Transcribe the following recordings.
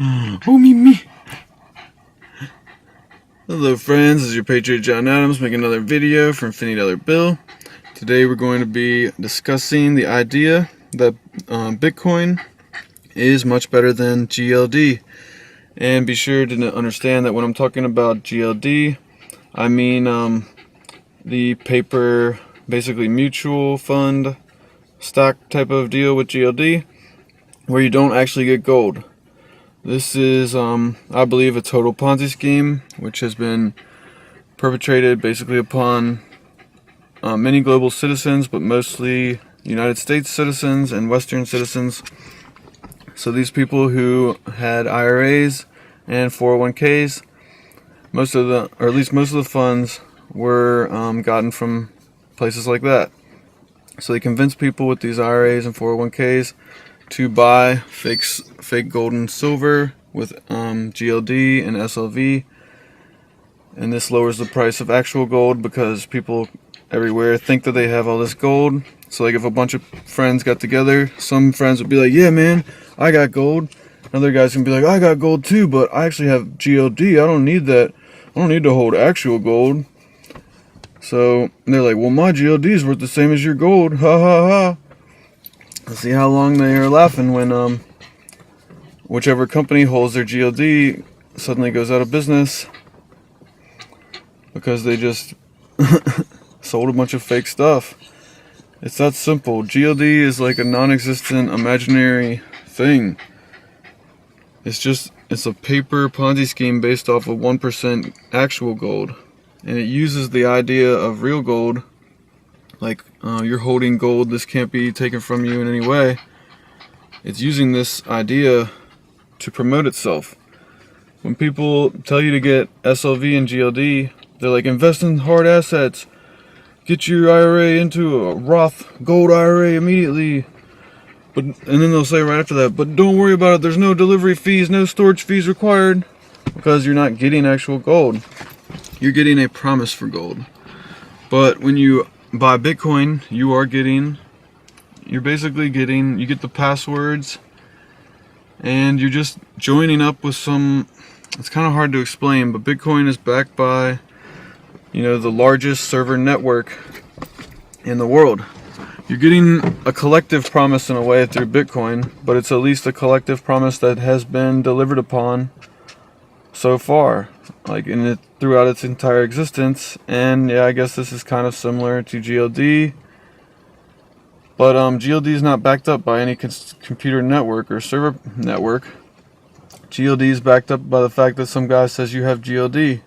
Oh, me. Hello friends, this is your Patriot John Adams making another video for Infinity Bill. Today we're going to be discussing the idea that Bitcoin is much better than GLD. And be sure to understand that when I'm talking about GLD, I mean the paper, basically mutual fund stock type of deal with GLD, where you don't actually get gold. This is, I believe, a total Ponzi scheme, which has been perpetrated basically upon many global citizens, but mostly United States citizens and Western citizens. So these people who had IRAs and 401ks, or at least most of the funds were gotten from places like that. So they convinced people with these IRAs and 401ks to buy fake gold and silver with GLD and SLV, and this lowers the price of actual gold because people everywhere think that they have all this gold. So like if a bunch of friends got together, some friends would be like, yeah man, I got gold. Other guys can be like, I got gold too, but I actually have GLD. I don't need that. I don't need to hold actual gold. So they're like, well, my GLD is worth the same as your gold. Ha ha ha. Let's see how long they are laughing when whichever company holds their GLD suddenly goes out of business because they just sold a bunch of fake stuff. It's that simple. GLD is like a non-existent imaginary thing. It's a paper Ponzi scheme based off of 1% actual gold, and it uses the idea of real gold. Like, you're holding gold, this can't be taken from you in any way. It's using this idea to promote itself. When people tell you to get SLV and GLD, they're like, invest in hard assets. Get your IRA into a Roth gold IRA immediately. And then they'll say right after that, but don't worry about it, there's no delivery fees, no storage fees required. Because you're not getting actual gold. You're getting a promise for gold. But when you buy Bitcoin, you're basically getting, you get the passwords, and you're just joining up with some, it's kind of hard to explain, but Bitcoin is backed by, the largest server network in the world. You're getting a collective promise in a way through Bitcoin, but it's at least a collective promise that has been delivered upon so far, like throughout its entire existence. And yeah, I guess this is kind of similar to GLD, but GLD is not backed up by any computer network or server network. GLD is backed up by the fact that some guy says you have GLD.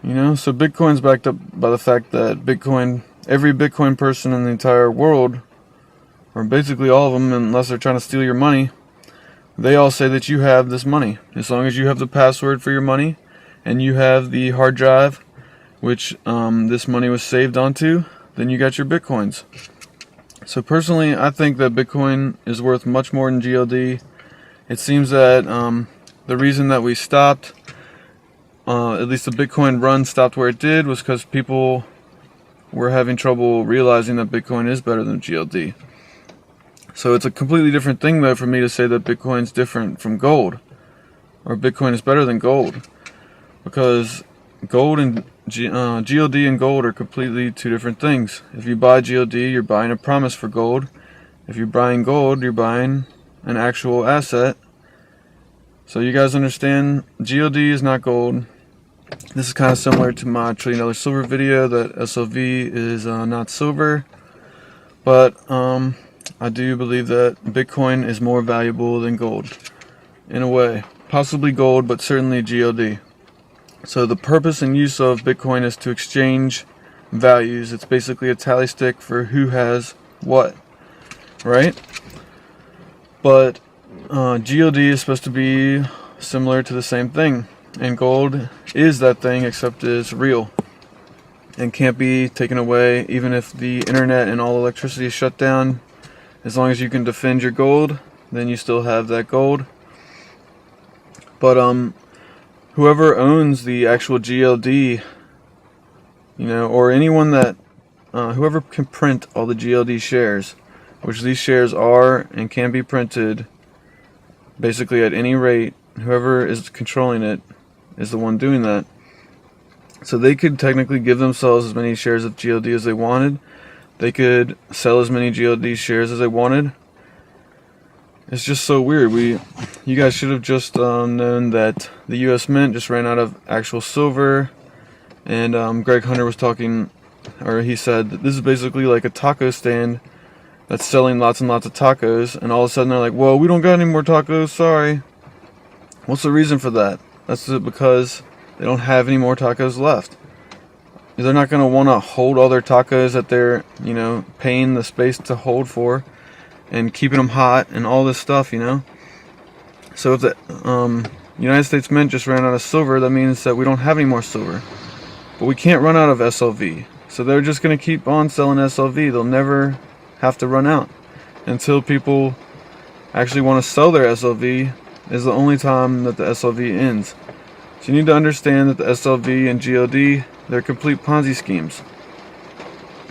So Bitcoin's backed up by the fact that every Bitcoin person in the entire world, or basically all of them, unless they're trying to steal your money, they all say that you have this money. As long as you have the password for your money and you have the hard drive which this money was saved onto, then you got your Bitcoins. So personally, I think that Bitcoin is worth much more than GLD. It seems that the reason that we stopped, at least the Bitcoin run stopped where it did, was because people were having trouble realizing that Bitcoin is better than GLD. So it's a completely different thing, though, for me to say that Bitcoin's different from gold, or Bitcoin is better than gold, because gold and GLD and gold are completely two different things. If you buy GLD, you're buying a promise for gold. If you're buying gold, you're buying an actual asset. So you guys understand, GLD is not gold. This is kind of similar to my $1 trillion silver video, that SLV is not silver, but I do believe that Bitcoin is more valuable than gold, in a way. Possibly gold, but certainly GLD. So the purpose and use of Bitcoin is to exchange values. It's basically a tally stick for who has what, right? But GLD is supposed to be similar to the same thing. And gold is that thing, except it's real and can't be taken away. Even if the internet and all electricity is shut down, as long as you can defend your gold, then you still have that gold. But whoever owns the actual GLD, or anyone that, whoever can print all the GLD shares, which these shares are and can be printed, basically at any rate. Whoever is controlling it is the one doing that. So they could technically give themselves as many shares of GLD as they wanted. They could sell as many GLD shares as they wanted. It's just so weird. You guys should have just known that the U.S. Mint just ran out of actual silver. And Greg Hunter was talking, or he said that this is basically like a taco stand that's selling lots and lots of tacos. And all of a sudden they're like, "Well, we don't got any more tacos, sorry." What's the reason for that? That's because they don't have any more tacos left. They're not going to want to hold all their tacos that they're, paying the space to hold for and keeping them hot and all this stuff, So if the United States Mint just ran out of silver, that means that we don't have any more silver. But we can't run out of SLV. So they're just going to keep on selling SLV. They'll never have to run out until people actually want to sell their SLV. Is the only time that the SLV ends. So you need to understand that the SLV and GLD, they're complete Ponzi schemes.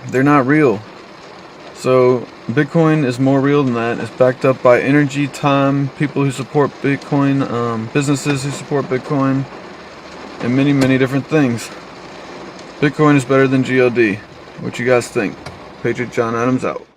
They're not real. So Bitcoin is more real than that. It's backed up by energy, time, people who support Bitcoin, businesses who support Bitcoin, and many, many different things. Bitcoin is better than GLD. What you guys think? Patriot John Adams out.